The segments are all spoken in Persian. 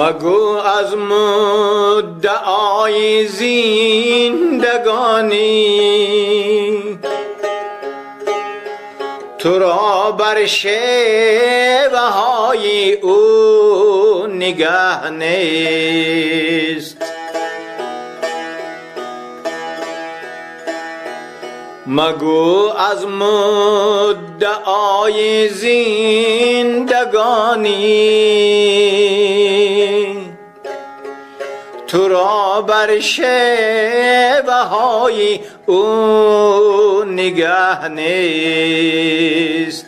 مگو از مدعای زندگانی تو را بر شیوه های او نگه نیست. مگو از مدعای زندگانی تو را بر شیوه های او نگه نیست.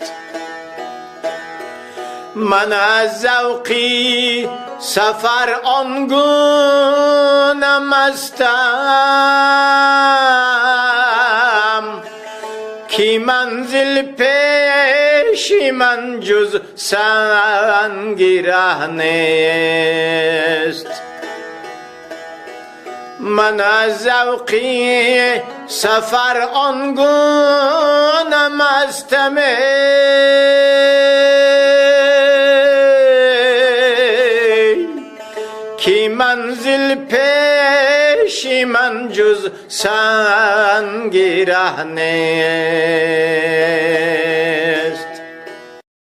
من از ذوقی سفر آنگونه مستم کی منزل پیش من جز سنگ ره نیست. من از ذوقی سفر آنگونه مستم کی منزل پیش من جز سنگ ره نیست.